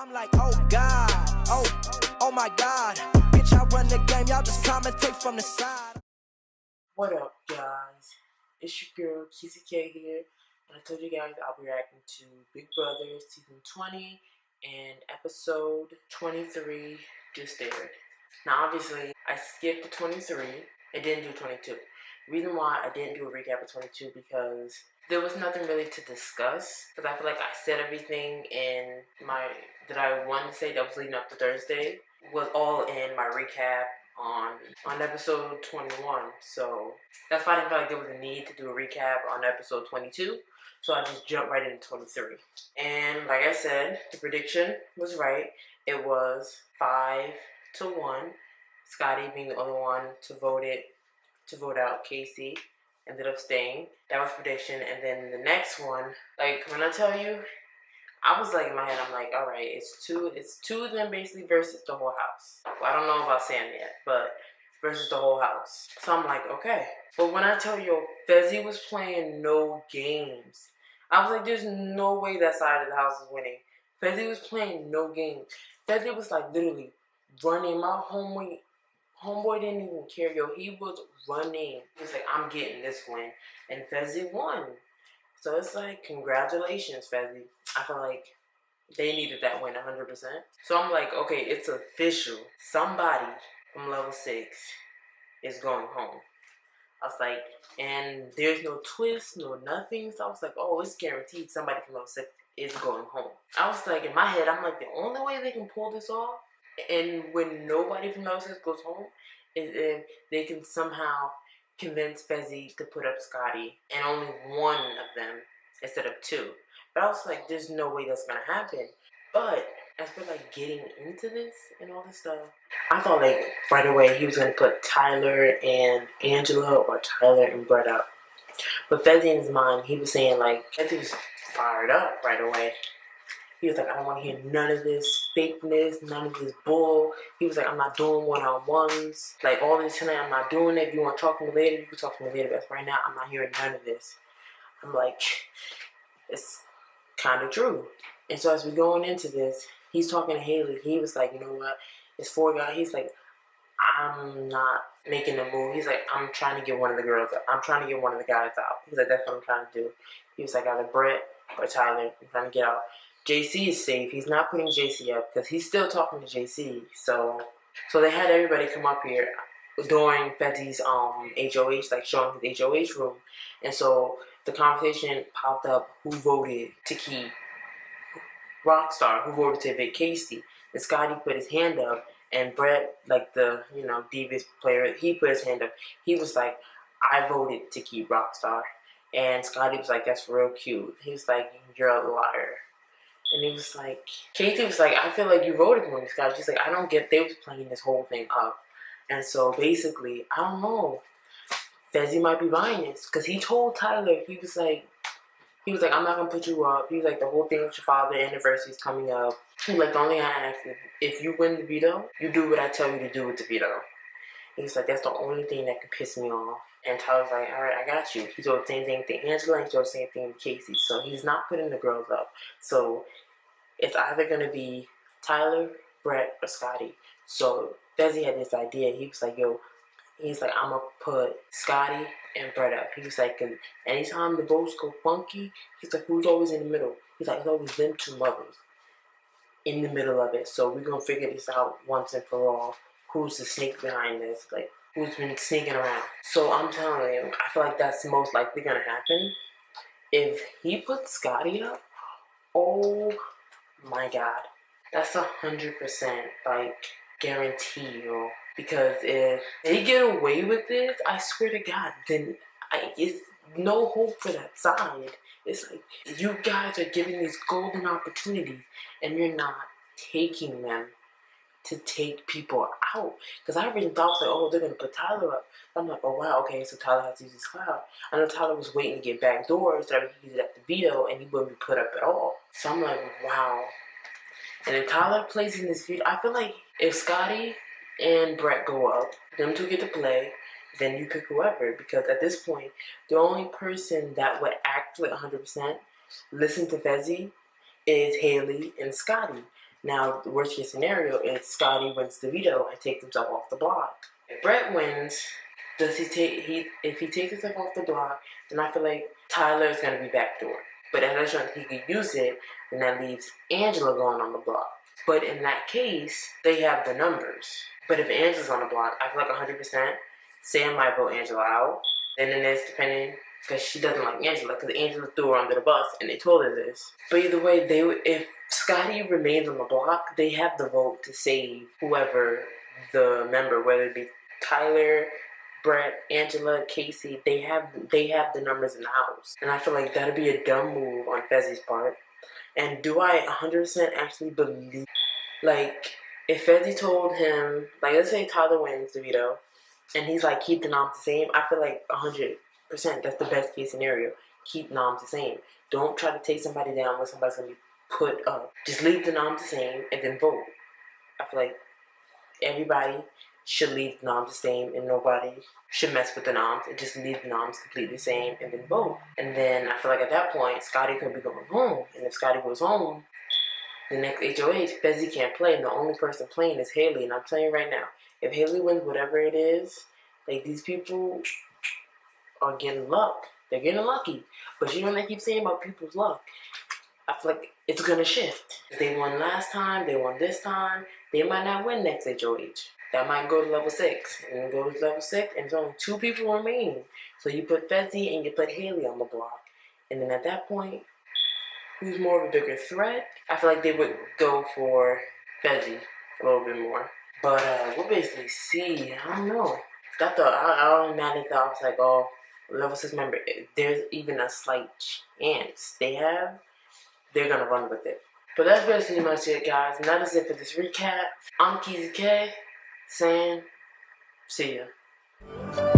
I'm like, oh God, oh my God. Bitch, I run the game, y'all just commentate from the side. What up, guys? It's your girl, KeezyKay here. And I told you guys I'll be reacting to Big Brother Season 20 and Episode 23 just aired. Now, obviously, I skipped the 23. I didn't do 22. The reason why I didn't do a recap of 22 because there was nothing really to discuss. Because I feel like I said everything in that I wanted to say that was leading up to Thursday was all in my recap on episode 21. So that's why I didn't feel like there was a need to do a recap on episode 22. So I just jumped right into 23. And like I said, the prediction was right. It was 5-1. Scotty being the only one to vote out Casey, ended up staying. That was prediction. And then the next one, like when I tell you, I was like in my head, I'm like, all right, it's two of them basically versus the whole house. Well, I don't know about Sam yet, but versus the whole house. So I'm like, okay. But when I tell you, Fezzi was playing no games. I was like, there's no way that side of the house is winning. Fezzi was playing no games. Fezzi was like literally running. My homeboy didn't even care, yo. He was running. He was like, I'm getting this win. And Fezzi won. So it's like, congratulations, Fezzi. I feel like they needed that win 100%. So I'm like, okay, it's official. Somebody from level 6 is going home. I was like, and there's no twist, no nothing. So I was like, oh, it's guaranteed somebody from level 6 is going home. I was like, in my head, I'm like, the only way they can pull this off, and when nobody from level 6 goes home, is if they can somehow convince Fezzi to put up Scotty, and only one of them instead of 2. But I was like, there's no way that's gonna happen. But as for like getting into this and all this stuff, I thought like right away he was gonna put Tyler and Angela or Tyler and Brett up. But Fezzi in his mind, he was saying like, Fezzi was fired up right away. He was like, I don't want to hear none of this fakeness, none of this bull. He was like, I'm not doing one-on-ones. Like, all this tonight, I'm not doing it. If you want to talk to me later, you can talk to me later. But right now, I'm not hearing none of this. I'm like, it's kind of true. And so as we're going into this, he's talking to Haley. He was like, you know what? It's 4 guys. He's like, I'm not making a move. He's like, I'm trying to get one of the girls out. I'm trying to get one of the guys out. He's like, that's what I'm trying to do. He was like, either Brett or Tyler. I'm trying to get out. JC is safe. He's not putting JC up because he's still talking to JC. So they had everybody come up here during Fezzi's HOH, like showing his HOH room. And so the conversation popped up who voted to keep Rockstar, who voted to evict Casey. And Scotty put his hand up, and Brett, like the devious player, he put his hand up. He was like, I voted to keep Rockstar. And Scotty was like, that's real cute. He was like, you're a liar. And he was like, Casey was like, I feel like you voted for me, Scott. She's like, I don't get, they was playing this whole thing up. And so basically, I don't know, Fezzi might be buying this. Because he told Tyler, he was like, I'm not going to put you up. He was like, the whole thing with your father anniversary is coming up. He was like, the only thing I ask is, if you win the veto, you do what I tell you to do with the veto. He was like, that's the only thing that can piss me off. And Tyler's like, all right, I got you. He told the same thing to Angela, and he told the same thing to Casey. So he's not putting the girls up. So it's either going to be Tyler, Brett, or Scotty. So Fezzi had this idea. He was like, yo, he's like, I'm going to put Scotty and Brett up. He was like, cause anytime the votes go funky, he's like, who's always in the middle? He's like, it's always them two mothers in the middle of it. So we're going to figure this out once and for all. Who's the snake behind this? Like, who's been sneaking around? So I'm telling you, I feel like that's most likely gonna happen. If he puts Scotty up, oh my god, that's 100% like guarantee, yo. Because if they get away with this, I swear to God, then it's no hope for that side. It's like you guys are giving these golden opportunities, and you're not taking them to take people out. Because I really thought, like, oh, they're going to put Tyler up. I'm like, oh, wow, okay, so Tyler has to use his cloud. I know Tyler was waiting to get back doors so that he could use it at the veto, and he wouldn't be put up at all. So I'm like, wow. And if Tyler plays in this video, I feel like if Scotty and Brett go up, them two get to play, then you pick whoever. Because at this point, the only person that would actually 100% listen to Fezzi is Haley and Scotty. Now, the worst case scenario is Scotty wins the veto and takes himself off the block. If Brett wins, if he takes himself off the block, then I feel like Tyler is going to be backdoor. But if he could use it, then that leaves Angela going on the block. But in that case, they have the numbers. But if Angela's on the block, I feel like 100%, Sam might vote Angela out. And then it's depending, because she doesn't like Angela, because Angela threw her under the bus, and they told her this. But either way, if Scotty remains on the block, they have the vote to save whoever the member, whether it be Tyler, Brett, Angela, Casey, they have the numbers in the house. And I feel like that'd be a dumb move on Fezzi's part. And do I 100% actually believe, like, if Fezzi told him, like, let's say Tyler wins the veto, and he's like, keep the noms the same, I feel like 100%, that's the best case scenario. Keep noms the same. Don't try to take somebody down when somebody's going to be put up. Just leave the noms the same and then vote. I feel like everybody should leave the noms the same and nobody should mess with the noms and just leave the noms completely the same and then vote. And then I feel like at that point, Scotty could be going home. And if Scotty goes home, the next HOH, Fezzi can't play, and the only person playing is Haley. And I'm telling you right now, if Haley wins whatever it is, like, these people are getting luck. They're getting lucky. But you know what I keep saying about people's luck? I feel like it's gonna shift. If they won last time, they won this time, they might not win next HOH. That might go to level 6. And then go to level 6, and there's only 2 people remaining. So you put Fezzi and you put Haley on the block. And then at that point, who's more of a bigger threat? I feel like they would go for Fezzi a little bit more. But we'll basically see. I don't know. I automatically thought, I was like, oh, level 6 member, if there's even a slight chance they're gonna run with it. But that's basically much it, guys. And that is it for this recap. I'm KeezyKay, saying, see ya.